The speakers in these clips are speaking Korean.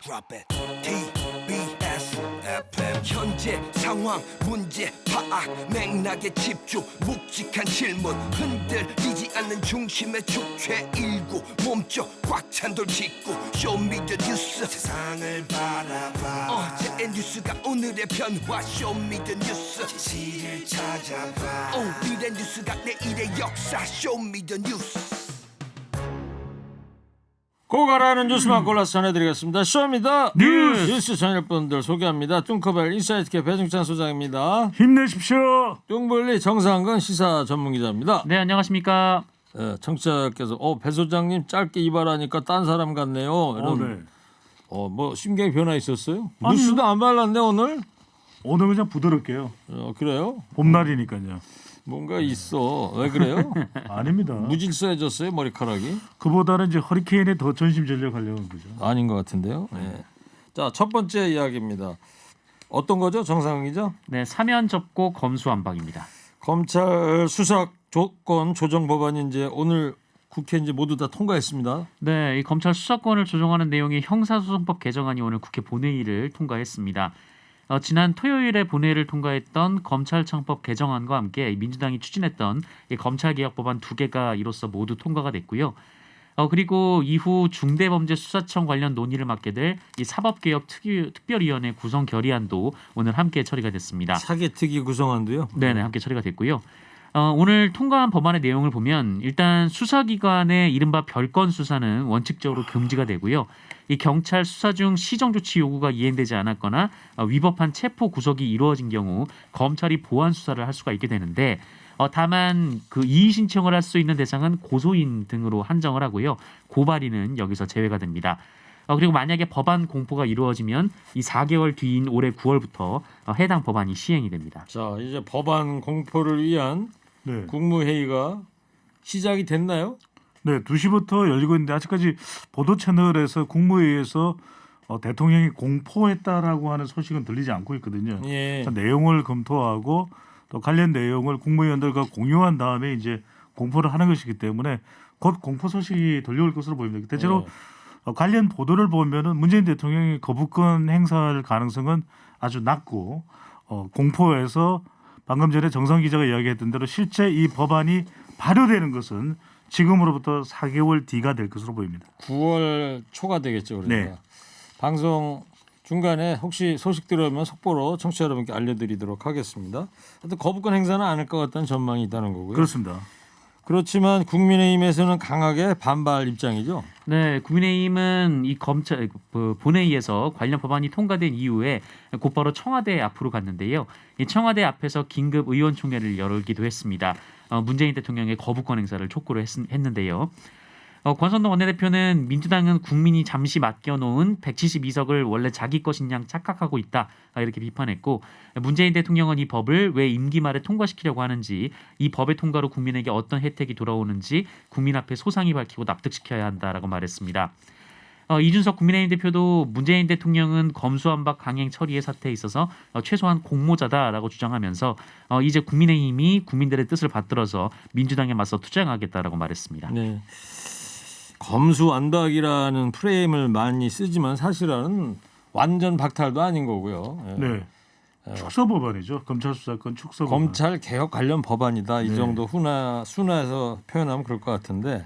Drop it. TBS FM. 현재 상황 문제 파악 맥락에 집중 묵직한 질문 흔들리지 않는 중심의 축 최일구 몸쪽 꽉 찬 돌 짚고 쇼미더 뉴스 세상을 바라봐 어제의 뉴스가 오늘의 변화 쇼미더 뉴스 진실을 찾아봐 오늘의 뉴스가 내일의 역사 쇼미더 뉴스 꼭 알아는 뉴스만 골라서 전해드리겠습니다. 쇼입니다. 뉴스 전일분들 소개합니다. 뚱커벨 인사이트K 배승찬 소장입니다. 힘내십시오. 뚱블리 정상근 시사 전문기자입니다. 네, 안녕하십니까. 청취자께서 배 소장님 짧게 이발하니까 딴 사람 같네요. 이런 뭐 심경의 변화 있었어요? 무스도 안 발랐네 오늘? 오늘 그냥 부드럽게요. 그래요? 봄날이니까요. 뭔가 있어. 왜 그래요? 아닙니다. 무질서해졌어요 머리카락이? 그보다는 이제 허리케인에 더 전심전력하려는 거죠. 아닌 것 같은데요. 네. 자, 첫 번째 이야기입니다. 어떤 거죠, 정상이죠? 네, 사면 접고 검수완박입니다. 검찰 수사 조건 조정 법안이 이제 오늘 국회 이제 모두 다 통과했습니다. 네, 이 검찰 수사권을 조정하는 내용의 형사소송법 개정안이 오늘 국회 본회의를 통과했습니다. 지난 토요일에 본회의를 통과했던 검찰청법 개정안과 함께 민주당이 추진했던 이 검찰개혁법안 2개가 이로써 모두 통과가 됐고요. 그리고 이후 중대범죄수사청 관련 논의를 맡게 될 이 사법개혁 특별위원회 구성 결의안도 오늘 함께 처리가 됐습니다. 사개특위 구성안도요? 네네, 함께 처리가 됐고요. 오늘 통과한 법안의 내용을 보면 일단 수사기관의 이른바 별건 수사는 원칙적으로 금지가 되고요. 이 경찰 수사 중 시정조치 요구가 이행되지 않았거나 위법한 체포 구속이 이루어진 경우 검찰이 보완 수사를 할 수가 있게 되는데 다만 그 이의 신청을 할 수 있는 대상은 고소인 등으로 한정을 하고요. 고발인은 여기서 제외가 됩니다. 그리고 만약에 법안 공포가 이루어지면 이 4개월 뒤인 올해 9월부터 해당 법안이 시행이 됩니다. 자, 이제 법안 공포를 위한 국무회의가 시작이 됐나요? 네, 2시부터 열리고 있는데 아직까지 보도 채널에서 국무회의에서 대통령이 공포했다라고 하는 소식은 들리지 않고 있거든요. 예. 내용을 검토하고 또 관련 내용을 국무위원들과 공유한 다음에 이제 공포를 하는 것이기 때문에 곧 공포 소식이 들려올 것으로 보입니다. 대체로 관련 보도를 보면은 문재인 대통령이 거부권 행사할 가능성은 아주 낮고 공포에서 방금 전에 정상 기자가 이야기했던 대로 실제 이 법안이 발효되는 것은 지금으로부터 4개월 뒤가 될 것으로 보입니다. 9월 초가 되겠죠. 그러니까. 네. 방송 중간에 혹시 소식 들어오면 속보로 청취자 여러분께 알려드리도록 하겠습니다. 하여튼 거부권 행사는 않을 것 같다는 전망이 있다는 거고요. 그렇습니다. 그렇지만 국민의힘에서는 강하게 반발 입장이죠. 네, 국민의힘은 이 검찰 본회의에서 관련 법안이 통과된 이후에 곧바로 청와대 앞으로 갔는데요. 이 청와대 앞에서 긴급 의원총회를 열기도 했습니다. 문재인 대통령의 거부권 행사를 촉구를 했는데요. 권선동 원내대표는 민주당은 국민이 잠시 맡겨놓은 172석을 원래 자기 것인 양 착각하고 있다 이렇게 비판했고 문재인 대통령은 이 법을 왜 임기 말에 통과시키려고 하는지 이 법의 통과로 국민에게 어떤 혜택이 돌아오는지 국민 앞에 소상히 밝히고 납득시켜야 한다라고 말했습니다. 이준석 국민의힘 대표도 문재인 대통령은 검수완박 강행 처리의 사태에 있어서 최소한 공모자다라고 주장하면서 이제 국민의힘이 국민들의 뜻을 받들어서 민주당에 맞서 투쟁하겠다라고 말했습니다. 네. 검수완박이라는 프레임을 많이 쓰지만 사실은 완전 박탈도 아닌 거고요. 네. 축소 법안이죠. 검찰 수사권 축소 법안. 검찰 개혁 관련 법안이다. 이 정도 순화해서 표현하면 그럴 것 같은데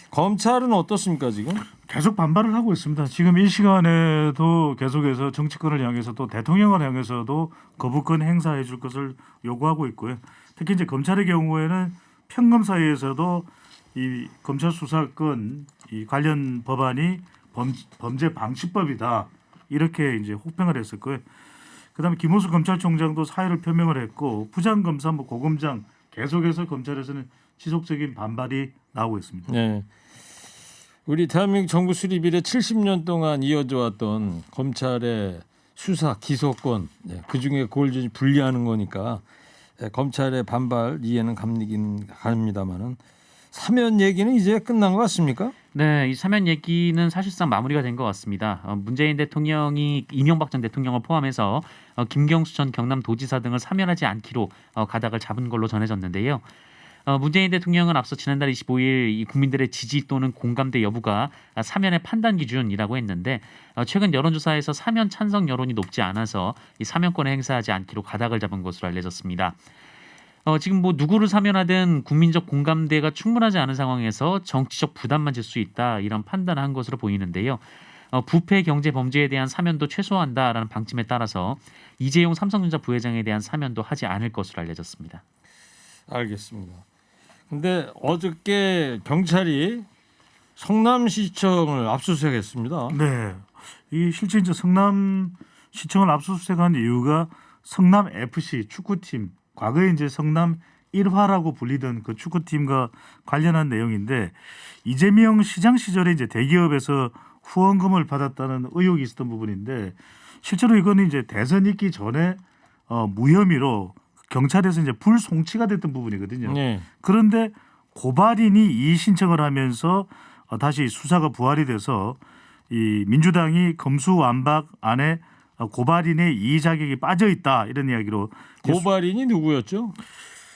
검찰은 어떻습니까 지금? 계속 반발을 하고 있습니다. 지금 이 시간에도 계속해서 정치권을 향해서 또 대통령을 향해서도 거부권 행사해 줄 것을 요구하고 있고요. 특히 이제 검찰의 경우에는 평검 사이에서도 이 검찰 수사권 이 관련 법안이 범죄 방지법이다 이렇게 이제 혹평을 했었고요. 그다음에 김호수 검찰총장도 사의를 표명을 했고 부장검사, 고검장 계속해서 검찰에서는 지속적인 반발이 나오고 있습니다. 네. 우리 대한민국 정부 수립 이래 70년 동안 이어져 왔던 검찰의 수사 기소권 그중에 그걸 분리하는 거니까 검찰의 반발 이해는 갑니긴 갑니다만은 사면 얘기는 이제 끝난 것 같습니까? 네, 이 사면 얘기는 사실상 마무리가 된 것 같습니다. 문재인 대통령이 이명박 전 대통령을 포함해서 김경수 전 경남도지사 등을 사면하지 않기로 가닥을 잡은 걸로 전해졌는데요. 문재인 대통령은 앞서 지난달 25일 이 국민들의 지지 또는 공감대 여부가 사면의 판단 기준이라고 했는데 최근 여론조사에서 사면 찬성 여론이 높지 않아서 이 사면권을 행사하지 않기로 가닥을 잡은 것으로 알려졌습니다. 지금 뭐 누구를 사면하든 국민적 공감대가 충분하지 않은 상황에서 정치적 부담만 질 수 있다 이런 판단을 한 것으로 보이는데요. 부패 경제 범죄에 대한 사면도 최소화한다라는 방침에 따라서 이재용 삼성전자 부회장에 대한 사면도 하지 않을 것으로 알려졌습니다. 알겠습니다. 근데 어저께 경찰이 성남시청을 압수수색했습니다. 네, 이 실제 이제 성남시청을 압수수색한 이유가 성남 FC 축구팀, 과거에 이제 성남 1화라고 불리던 그 축구팀과 관련한 내용인데 이재명 시장 시절에 이제 대기업에서 후원금을 받았다는 의혹이 있었던 부분인데 실제로 이거는 이제 대선 있기 전에 무혐의로 경찰에서 이제 불송치가 됐던 부분이거든요. 네. 그런데 고발인이 이의 신청을 하면서 다시 수사가 부활이 돼서 이 민주당이 검수완박 안에 고발인의 이의 자격이 빠져 있다 이런 이야기로 고발인이 누구였죠?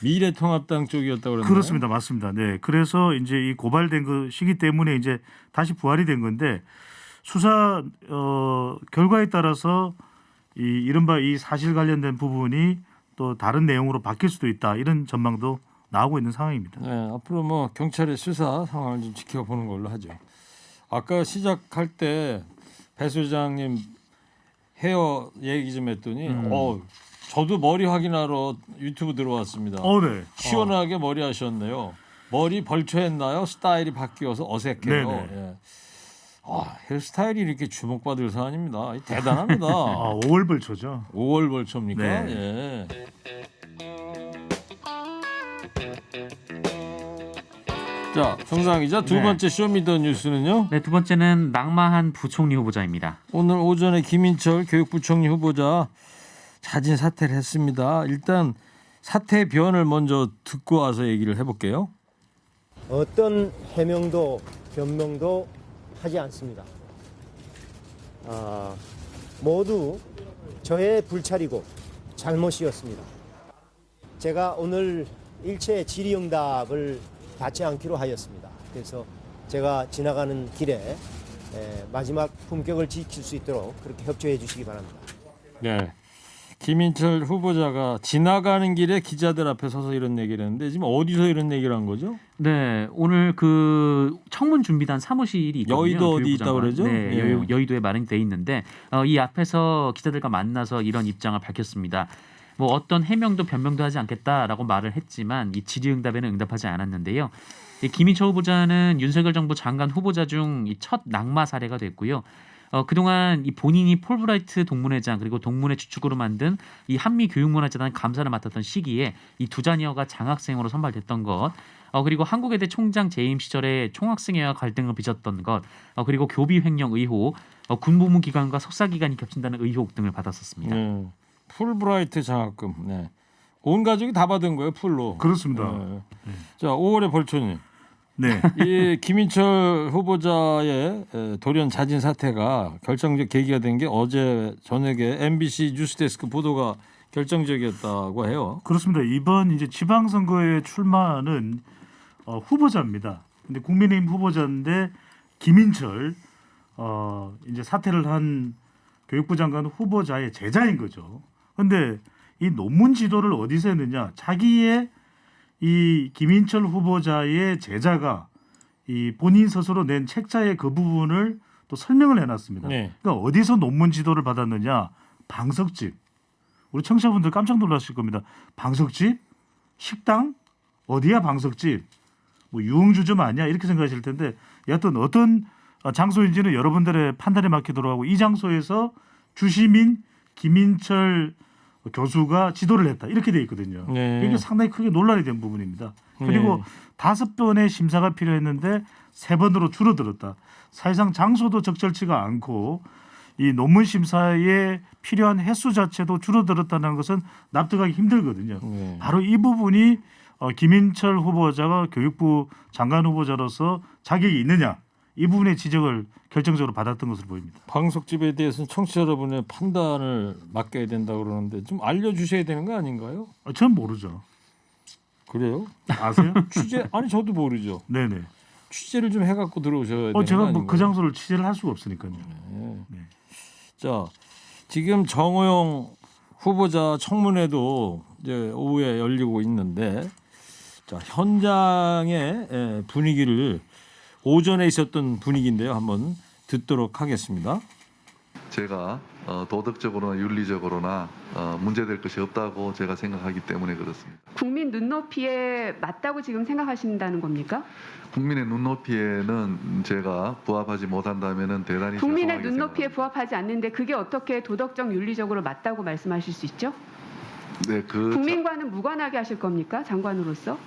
미래통합당 쪽이었다고 그러는데. 그렇습니다, 맞습니다. 네, 그래서 이제 이 고발된 그 시기 때문에 이제 다시 부활이 된 건데 수사 결과에 따라서 이 이른바 이 사실 관련된 부분이 또 다른 내용으로 바뀔 수도 있다 이런 전망도 나오고 있는 상황입니다. 네, 앞으로 뭐 경찰의 수사 상황을 좀 지켜보는 걸로 하죠. 아까 시작할 때 배 소장님 헤어 얘기 좀 했더니 저도 머리 확인하러 유튜브 들어왔습니다. 네. 시원하게 머리 하셨네요. 머리 벌초했나요? 스타일이 바뀌어서 어색해요. 네네. 예. 헤어스타일이 이렇게 주목받을 사안입니다. 대단합니다. 5월 벌초죠. 5월 벌초입니까? 네. 예. 자, 정상 기자 두 네. 번째 쇼미더뉴스는요. 네, 두 번째는 낙마한 부총리 후보자입니다. 오늘 오전에 김인철 교육부총리 후보자 자진 사퇴를 했습니다. 일단 사퇴 변을 먼저 듣고 와서 얘기를 해볼게요. 어떤 해명도 변명도 하지 않습니다. 모두 저의 불찰이고 잘못이었습니다. 제가 오늘 일체 질의응답을 받지 않기로 하였습니다. 그래서 제가 지나가는 길에 마지막 품격을 지킬 수 있도록 그렇게 협조해 주시기 바랍니다. 네. 김인철 후보자가 지나가는 길에 기자들 앞에 서서 이런 얘기를 했는데 지금 어디서 이런 얘기를 한 거죠? 네, 오늘 그 청문 준비단 사무실이 있거든요. 여의도 어디 교육부 있다고 장관. 그러죠? 네, 예. 여의도에 마련돼 있는데 이 앞에서 기자들과 만나서 이런 입장을 밝혔습니다. 뭐 어떤 해명도 변명도 하지 않겠다라고 말을 했지만 이 질의응답에는 응답하지 않았는데요. 이 김인철 후보자는 윤석열 정부 장관 후보자 중 첫 낙마 사례가 됐고요. 그동안 이 본인이 폴브라이트 동문회장 그리고 동문회 주축으로 만든 이 한미교육문화재단 감사를 맡았던 시기에 이 두 자녀가 장학생으로 선발됐던 것, 그리고 한국외대 총장 재임 시절에 총학생회와 갈등을 빚었던 것, 그리고 교비 횡령 의혹, 군부문 기관과 석사 기간이 겹친다는 의혹 등을 받았었습니다. 풀브라이트 장학금. 네. 온 가족이 다 받은 거예요, 풀로. 그렇습니다. 네. 자, 5월에 벌초님. 네. 이 김인철 후보자의 돌연 자진 사퇴가 결정적 계기가 된 게 어제 저녁에 MBC 뉴스데스크 보도가 결정적이었다고 해요. 그렇습니다. 이번 이제 지방선거에 출마하는 후보자입니다. 근데 국민의힘 후보자인데 김인철 이제 사퇴를 한 교육부 장관 후보자의 제자인 거죠. 근데 이 논문 지도를 어디서 했느냐? 자기의 이 김인철 후보자의 제자가 이 본인 스스로 낸 책자의 그 부분을 또 설명을 해놨습니다. 네. 그러니까 어디서 논문 지도를 받았느냐? 방석집. 우리 청취자분들 깜짝 놀라실 겁니다. 방석집? 식당? 어디야 방석집? 뭐 유흥주점 아니야? 이렇게 생각하실 텐데 여하튼 어떤 장소인지는 여러분들의 판단에 맡기도록 하고 이 장소에서 주시민 김인철 교수가 지도를 했다 이렇게 돼 있거든요. 네. 이게 상당히 크게 논란이 된 부분입니다. 그리고 5번의 심사가 필요했는데 3번으로 줄어들었다. 사실상 장소도 적절치가 않고 이 논문 심사에 필요한 횟수 자체도 줄어들었다는 것은 납득하기 힘들거든요. 네. 바로 이 부분이 김인철 후보자가 교육부 장관 후보자로서 자격이 있느냐 이 부분의 지적을 결정적으로 받았던 것으로 보입니다. 방석집에 대해서는 청취자 여러분의 판단을 맡겨야 된다고 그러는데 좀 알려주셔야 되는 거 아닌가요? 전 모르죠. 그래요? 아세요? 취재 아니 저도 모르죠. 네네. 취재를 좀 해갖고 들어오셔야 되는 제가 거 뭐 그 아닌가요? 장소를 취재를 할 수가 없으니까요. 자, 지금 정호영 후보자 청문회도 이제 오후에 열리고 있는데, 자 현장의 분위기를 오전에 있었던 분위기인데요, 한번 듣도록 하겠습니다. 제가 도덕적으로나 윤리적으로나 문제될 것이 없다고 제가 생각하기 때문에 그렇습니다. 국민 눈높이에 맞다고 지금 생각하신다는 겁니까? 국민의 눈높이에는 제가 부합하지 못한다면은 대단히 국민의 죄송하게 눈높이에 생각합니다. 부합하지 않는데 그게 어떻게 도덕적 윤리적으로 맞다고 말씀하실 수 있죠? 네, 국민과는 무관하게 하실 겁니까? 장관으로서?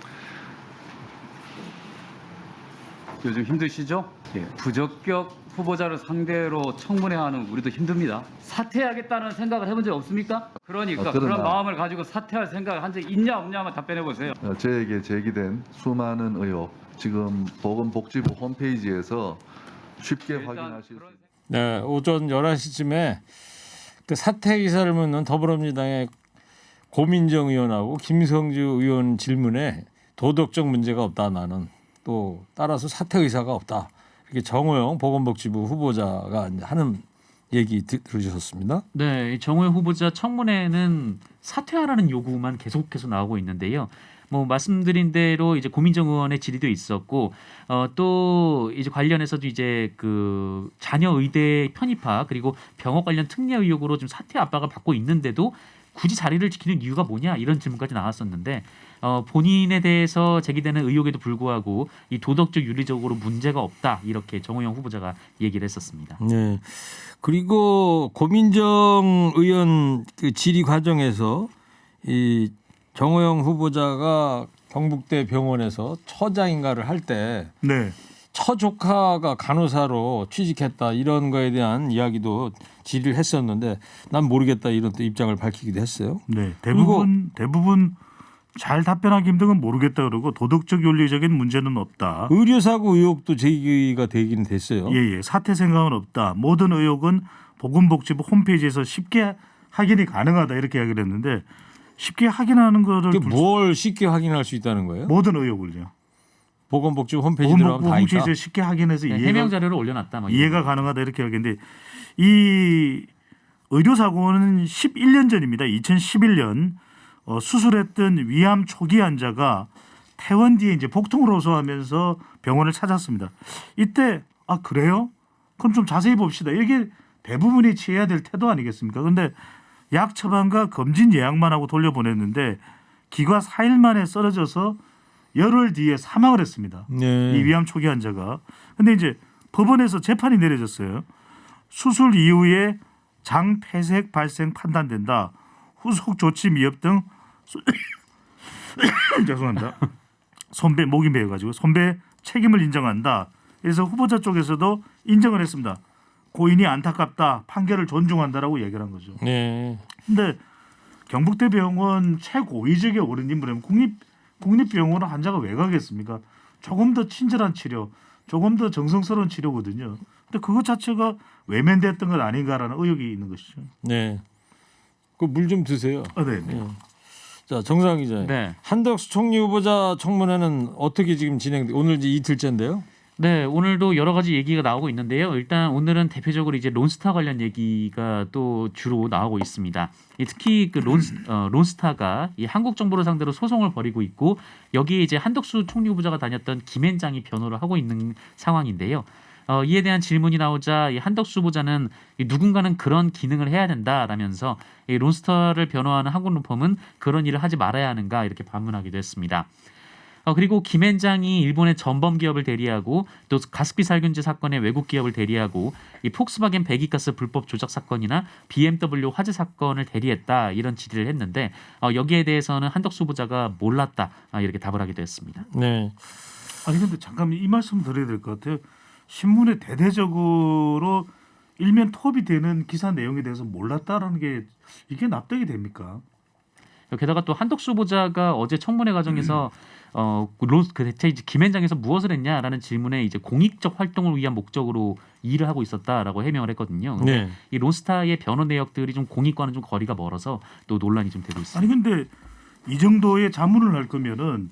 요즘 힘드시죠? 예. 부적격 후보자를 상대로 청문회하는 우리도 힘듭니다. 사퇴하겠다는 생각을 해본 적 없습니까? 그러니까 그런 마음을 가지고 사퇴할 생각을 한 적 있냐 없냐만 답변해 보세요. 저에게 제기된 수많은 의혹 지금 보건복지부 홈페이지에서 쉽게 확인하실 수 있습니다. 네, 오전 11시쯤에 그 사퇴 의사를 묻는 더불어민주당의 고민정 의원하고 김성주 의원 질문에 도덕적 문제가 없다, 나는 또 따라서 사퇴 의사가 없다, 이렇게 정호영 보건복지부 후보자가 이제 하는 얘기 들으셨습니다. 네, 정호영 후보자 청문회는 사퇴하라는 요구만 계속해서 나오고 있는데요. 뭐 말씀드린 대로 이제 고민정 의원의 질의도 있었고, 또 이제 관련해서도 이제 그 자녀 의대 편입학 그리고 병역 관련 특례 의혹으로 좀 사퇴 압박을 받고 있는데도 굳이 자리를 지키는 이유가 뭐냐, 이런 질문까지 나왔었는데, 본인에 대해서 제기되는 의혹에도 불구하고 이 도덕적 윤리적으로 문제가 없다, 이렇게 정호영 후보자가 얘기를 했었습니다. 네. 그리고 고민정 의원 그 질의 과정에서 이 정호영 후보자가 경북대 병원에서 처장인가를 할 때 네. 처조카가 간호사로 취직했다, 이런 거에 대한 이야기도 질의를 했었는데 난 모르겠다, 이런 또 입장을 밝히기도 했어요. 네. 대부분 잘 답변하기 힘든 건 모르겠다 그러고 도덕적 윤리적인 문제는 없다. 의료사고 의혹도 제기가 되긴 됐어요. 예. 사퇴 생각은 없다. 모든 의혹은 보건복지부 홈페이지에서 쉽게 확인이 가능하다, 이렇게 이야기를 했는데, 쉽게 확인하는 거를 뭘 쉽게 확인할 수 있다는 거예요? 모든 의혹을요. 보건복지부 홈페이지 들어가면 다 있다. 홈페이지에 쉽게 확인해서 네, 해명 자료를 올려놨다. 막 이해가 가능하다, 이렇게 하겠는데, 이 의료사고는 11년 전입니다. 2011년 수술했던 위암 초기 환자가 퇴원 뒤에 이제 복통을 호소하면서 병원을 찾았습니다. 이때 그래요? 그럼 좀 자세히 봅시다. 이게 대부분이 취해야 될 태도 아니겠습니까? 그런데 약 처방과 검진 예약만 하고 돌려보냈는데 기과 4일 만에 쓰러져서 열흘 뒤에 사망을 했습니다. 네. 이 위암 초기 환자가. 근데 이제 법원에서 재판이 내려졌어요. 수술 이후에 장 폐색 발생 판단된다. 후속 조치 미흡 등 죄송합니다. 손배 목이 메어가지고 손배 책임을 인정한다. 그래서 후보자 쪽에서도 인정을 했습니다. 고인이 안타깝다, 판결을 존중한다라고 얘기를 한 거죠. 네. 근데 경북대병원 최고위직에 오른 인물이면 국립병원은 환자가 왜 가겠습니까? 조금 더 친절한 치료, 조금 더 정성스러운 치료거든요. 근데 그것 자체가 외면됐던 건 아닌가라는 의혹이 있는 것이죠. 네. 그 물 좀 드세요. 네. 네. 자, 정상 기자. 네. 한덕수 총리 후보자 청문회는 어떻게 지금 진행돼? 오늘 이제 이틀째인데요. 네, 오늘도 여러 가지 얘기가 나오고 있는데요. 일단 오늘은 대표적으로 이제 론스타 관련 얘기가 또 주로 나오고 있습니다. 특히 그 론스타가 이 한국 정부를 상대로 소송을 벌이고 있고, 여기에 이제 한덕수 총리 후보자가 다녔던 김앤장이 변호를 하고 있는 상황인데요. 이에 대한 질문이 나오자 이 한덕수 후보자는 누군가는 그런 기능을 해야 된다라면서 이 론스타를 변호하는 한국론펌은 그런 일을 하지 말아야 하는가, 이렇게 반문하기도 했습니다. 그리고 김앤장이 일본의 전범 기업을 대리하고 또 가습기 살균제 사건의 외국 기업을 대리하고 이 폭스바겐 배기가스 불법 조작 사건이나 BMW 화재 사건을 대리했다, 이런 질의를 했는데, 여기에 대해서는 한덕수 후보자가 몰랐다, 이렇게 답을 하기도 했습니다. 네. 아니 근데 잠깐 이 말씀 드려야 될 것 같아요. 신문에 대대적으로 일면 톱이 되는 기사 내용에 대해서 몰랐다라는 게 이게 납득이 됩니까? 게다가 또 한덕수 후보자가 어제 청문회 과정에서 그 대체 이제 김앤장에서 무엇을 했냐라는 질문에 이제 공익적 활동을 위한 목적으로 일을 하고 있었다라고 해명을 했거든요. 근데 이 론스타의 변호 내역들이 좀 공익과는 좀 거리가 멀어서 또 논란이 좀 되고 있습니다. 아니 근데 이 정도의 자문을 할 거면은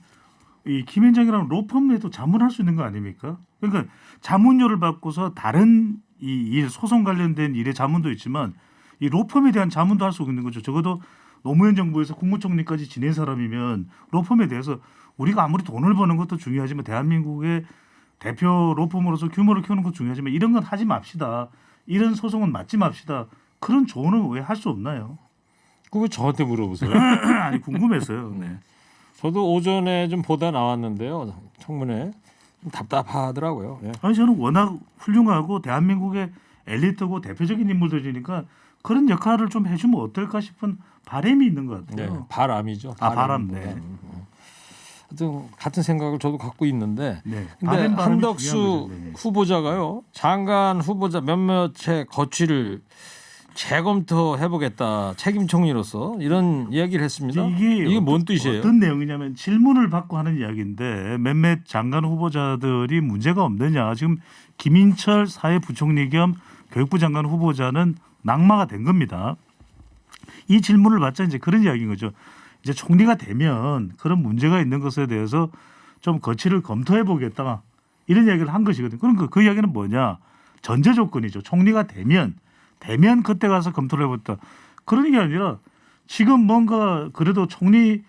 이 김현장이랑 로펌에도 자문할 수 있는 거 아닙니까? 그러니까 자문료를 받고서 다른 이 소송 관련된 일의 자문도 있지만 이 로펌에 대한 자문도 할 수 있는 거죠. 적어도 노무현 정부에서 국무총리까지 지낸 사람이면 로펌에 대해서 우리가 아무리 돈을 버는 것도 중요하지만 대한민국의 대표 로펌으로서 규모를 키우는 것도 중요하지만 이런 건 하지 맙시다. 이런 소송은 맞지 맙시다. 그런 조언은 왜 할 수 없나요? 그거 저한테 물어보세요. 아니 궁금해서요. 네. 저도 오전에 좀 보다 나왔는데요. 청문회 좀 답답하더라고요. 예. 아니 저는 워낙 훌륭하고 대한민국의 엘리트고 대표적인 인물들이니까 그런 역할을 좀 해주면 어떨까 싶은 바람이 있는 것 같아요. 네, 바람이죠. 아, 바람, 네. 하여튼 같은 생각을 저도 갖고 있는데 네. 근데 바람이 한덕수 중요한 거죠. 네. 후보자가요. 장관 후보자 몇몇의 거취를 재검토해보겠다. 책임 총리로서 이런 이야기를 했습니다. 이게 뭔 뜻이에요? 어떤 내용이냐면 질문을 받고 하는 이야기인데 몇몇 장관 후보자들이 문제가 없느냐. 지금 김인철 사회부총리 겸 교육부 장관 후보자는 낙마가 된 겁니다. 이 질문을 받자 이제 그런 이야기인 거죠. 이제 총리가 되면 그런 문제가 있는 것에 대해서 좀 거취를 검토해 보겠다. 이런 이야기를 한 것이거든요. 그러니까 그 이야기는 뭐냐? 전제 조건이죠. 총리가 되면 그때 가서 검토를 해보겠다. 그런 게 아니라 지금 뭔가 그래도 총리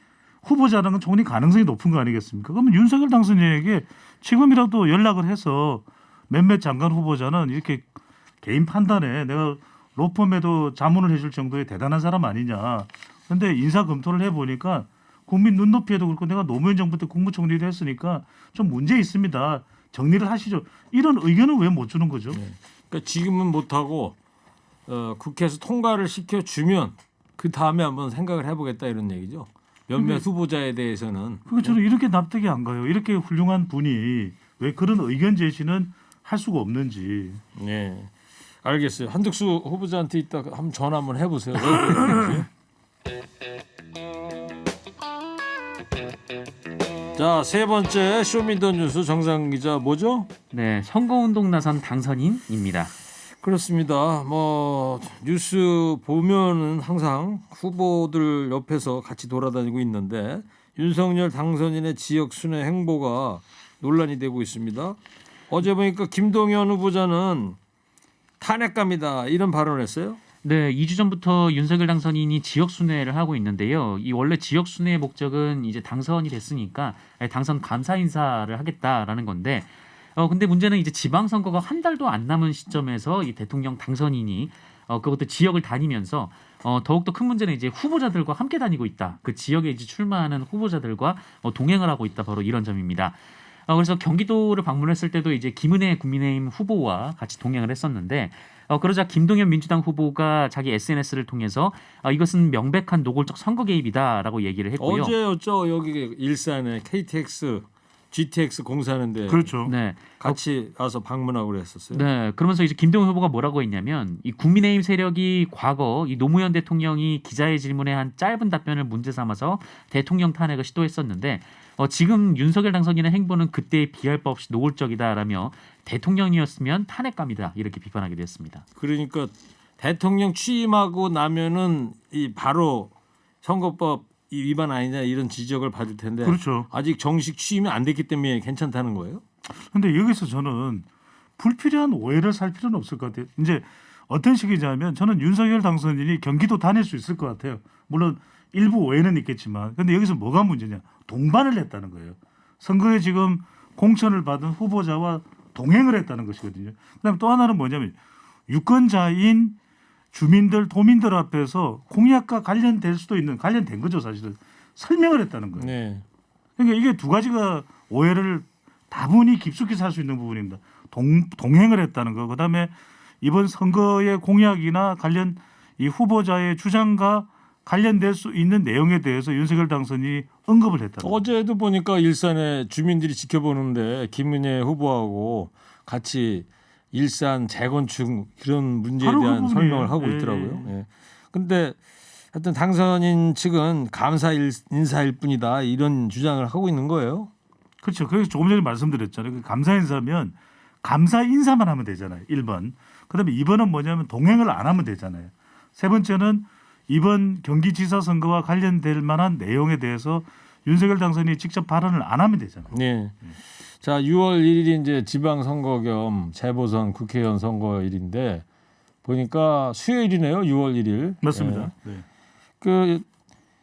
후보자라는 건 총리 가능성이 높은 거 아니겠습니까? 그러면 윤석열 당선인에게 지금이라도 연락을 해서 몇몇 장관 후보자는 이렇게 개인 판단에 내가 로펌에도 자문을 해줄 정도의 대단한 사람 아니냐. 그런데 인사 검토를 해보니까 국민 눈높이에도 그렇고 내가 노무현 정부 때 국무총리도 했으니까 좀 문제 있습니다. 정리를 하시죠. 이런 의견은 왜 못 주는 거죠? 네. 그러니까 지금은 못하고 국회에서 통과를 시켜주면 그 다음에 한번 생각을 해보겠다 이런 얘기죠. 몇몇 후보자에 대해서는. 그게 저는 이렇게 납득이 안 가요. 이렇게 훌륭한 분이 왜 그런 의견 제시는 할 수가 없는지. 네, 알겠어요. 한덕수 후보자한테 이따 한번 전화 한번 해보세요. 왜 그러는지. 자, 세 번째 쇼미더뉴스 정상 기자 뭐죠? 네, 선거운동 나선 당선인입니다. 그렇습니다. 뭐 뉴스 보면은 항상 후보들 옆에서 같이 돌아다니고 있는데 윤석열 당선인의 지역 순회 행보가 논란이 되고 있습니다. 어제 보니까 김동연 후보자는 탄핵감이다 이런 발언을 했어요. 네, 2주 전부터 윤석열 당선인이 지역 순회를 하고 있는데요. 이 원래 지역 순회의 목적은 이제 당선이 됐으니까 당선 감사 인사를 하겠다라는 건데, 근데 문제는 이제 지방선거가 한 달도 안 남은 시점에서 이 대통령 당선인이 그것도 지역을 다니면서 더욱더 큰 문제는 이제 후보자들과 함께 다니고 있다. 그 지역에 이제 출마하는 후보자들과 동행을 하고 있다. 바로 이런 점입니다. 그래서 경기도를 방문했을 때도 이제 김은혜 국민의힘 후보와 같이 동행을 했었는데 그러자 김동연 민주당 후보가 자기 SNS를 통해서 이것은 명백한 노골적 선거 개입이다라고 얘기를 했고요. 어제였죠. 여기 일산에 KTX, GTX 공사하는데 그렇죠. 네. 같이 와서 방문하고 그랬었어요. 네, 그러면서 이제 김동연 후보가 뭐라고 했냐면 이 국민의힘 세력이 과거 이 노무현 대통령이 기자의 질문에 한 짧은 답변을 문제 삼아서 대통령 탄핵을 시도했었는데 지금 윤석열 당선인의 행보는 그때에 비할 바 없이 노골적이다라며 대통령이었으면 탄핵감이다 이렇게 비판하기도 했습니다. 그러니까 대통령 취임하고 나면은 이 바로 선거법 이 위반 아니냐 이런 지적을 받을 텐데 그렇죠. 아직 정식 취임이 안 됐기 때문에 괜찮다는 거예요? 근데 여기서 저는 불필요한 오해를 살 필요는 없을 것 같아요. 이제 어떤 식이냐면 저는 윤석열 당선인이 경기도 다닐 수 있을 것 같아요. 물론 일부 오해는 있겠지만 근데 여기서 뭐가 문제냐. 동반을 했다는 거예요. 선거에 지금 공천을 받은 후보자와 동행을 했다는 것이거든요. 그다음에 또 하나는 뭐냐면 유권자인 주민들, 도민들 앞에서 공약과 관련될 수도 있는 관련된 거죠. 사실은 설명을 했다는 거예요. 네. 그러니까 이게 두 가지가 오해를 다분히 깊숙이 살 수 있는 부분입니다. 동행을 했다는 거. 그다음에 이번 선거의 공약이나 관련 이 후보자의 주장과 관련될 수 있는 내용에 대해서 윤석열 당선인이 언급을 했다. 어제도 보니까 일산에 주민들이 지켜보는데 김은혜 후보하고 같이 일산 재건축 그런 문제에 대한 그 설명을 하고 예, 있더라고요. 예. 예. 근데 하여튼 당선인 측은 감사 인사일 뿐이다 이런 주장을 하고 있는 거예요. 그렇죠. 그래서 조금 전에 말씀드렸잖아요. 그 감사 인사면 감사 인사만 하면 되잖아요. 1번. 그다음에 2번은 뭐냐면 동행을 안 하면 되잖아요. 세 번째는 이번 경기지사 선거와 관련될 만한 내용에 대해서 윤석열 당선인이 직접 발언을 안 하면 되잖아요. 네. 자, 6월 1일이 이제 지방 선거 겸 재보선 국회의원 선거일인데 보니까 수요일이네요. 6월 1일. 맞습니다. 네. 그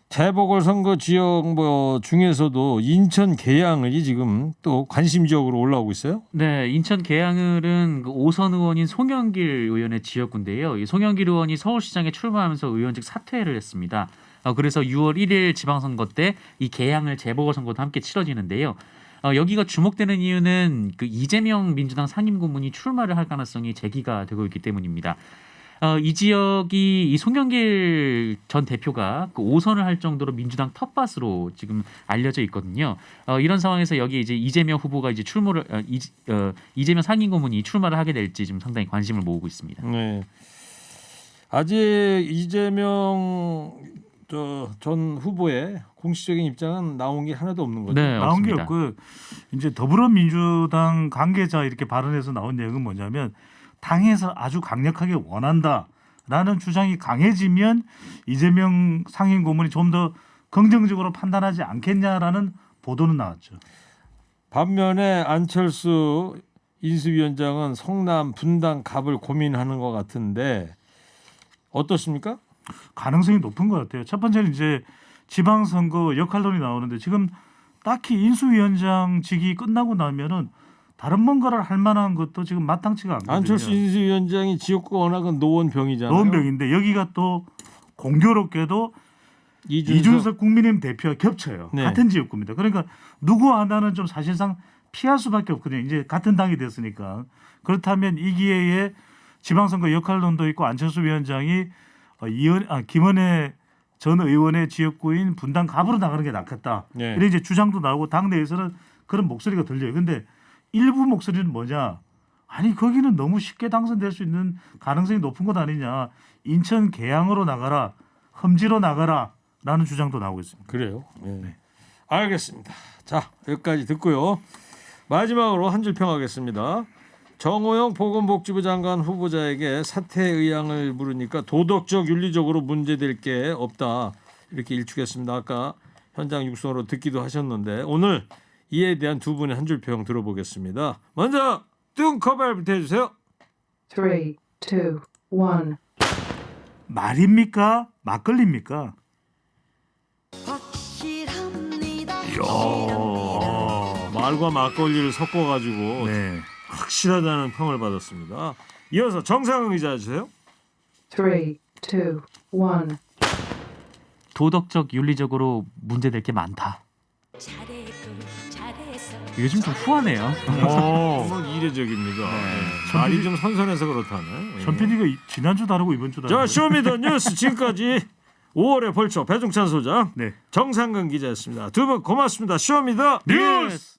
재보궐 선거 지역 뭐 중에서도 인천 계양을이 지금 또 관심 지역으로 올라오고 있어요. 네, 인천 계양을은 그 5선 의원인 송영길 의원의 지역구인데요. 이 송영길 의원이 서울시장에 출마하면서 의원직 사퇴를 했습니다. 그래서 6월 1일 지방선거 때 이 계양을 재보궐 선거도 함께 치러지는데요. 여기가 주목되는 이유는 그 이재명 민주당 상임고문이 출마를 할 가능성이 제기가 되고 있기 때문입니다. 이 지역이 이 송영길 전 대표가 그 5선을 할 정도로 민주당 텃밭으로 지금 알려져 있거든요. 이런 상황에서 여기 이제 이재명 후보가 이제 이재명 상임고문이 출마를 하게 될지 좀 상당히 관심을 모으고 있습니다. 네. 아직 이재명 전 후보의 공식적인 입장은 나온 게 하나도 없는 거죠. 네, 나온 게 없습니다. 없고 이제 더불어민주당 관계자 이렇게 발언에서 나온 내용은 뭐냐면 당에서 아주 강력하게 원한다라는 주장이 강해지면 이재명 상임고문이 좀 더 긍정적으로 판단하지 않겠냐라는 보도는 나왔죠. 반면에 안철수 인수위원장은 성남 분당 갑을 고민하는 것 같은데 어떻습니까? 가능성이 높은 것 같아요. 첫 번째는 이제 지방선거 역할론이 나오는데 지금 딱히 인수위원장직이 끝나고 나면은 다른 뭔가를 할 만한 것도 지금 마땅치가 않거든요. 안철수 인수위원장이 지역구가 워낙은 노원병이잖아요. 노원병인데 여기가 또 공교롭게도 이준석 국민의힘 대표와 겹쳐요. 네. 같은 지역구입니다. 그러니까 누구 하나는 좀 사실상 피할 수밖에 없거든요. 이제 같은 당이 됐으니까. 그렇다면 이 기회에 지방선거 역할론도 있고 안철수 위원장이 김은혜 전 의원의 지역구인 분당 갑으로 나가는 게 낫겠다. 네. 이런 이제 주장도 나오고 당내에서는 그런 목소리가 들려요. 근데 일부 목소리는 뭐냐? 아니 거기는 너무 쉽게 당선될 수 있는 가능성이 높은 것 아니냐? 인천 계양으로 나가라, 험지로 나가라라는 주장도 나오고 있습니다. 그래요. 네. 알겠습니다. 자, 여기까지 듣고요. 마지막으로 한 줄 평하겠습니다. 정호영 보건복지부 장관 후보자에게 사퇴 의향을 물으니까 도덕적 윤리적으로 문제될 게 없다 이렇게 일축했습니다. 아까 현장 육성으로 듣기도 하셨는데 오늘 이에 대한 두 분의 한 줄 평 들어보겠습니다. 먼저 뚱커벨부터 해주세요. 3, 2, 1. 말입니까? 막걸리입니까? 말과 막걸리를 섞어가지고 네. 확실하다는 평을 받았습니다. 이어서 정상훈 기자 해주세요. 3, 2, 1. 도덕적 윤리적으로 문제될 게 많다. 요즘 좀 후하네요. 이례적입니다. 네. 말이 좀 선선해서 그렇다네. 전 PD가 지난주 다르고 이번 주 다르고. 자, 쇼미더뉴스 지금까지 5월의 벌초 배종찬 소장, 네. 정상근 기자였습니다. 두 분 고맙습니다. 쇼미더 뉴스.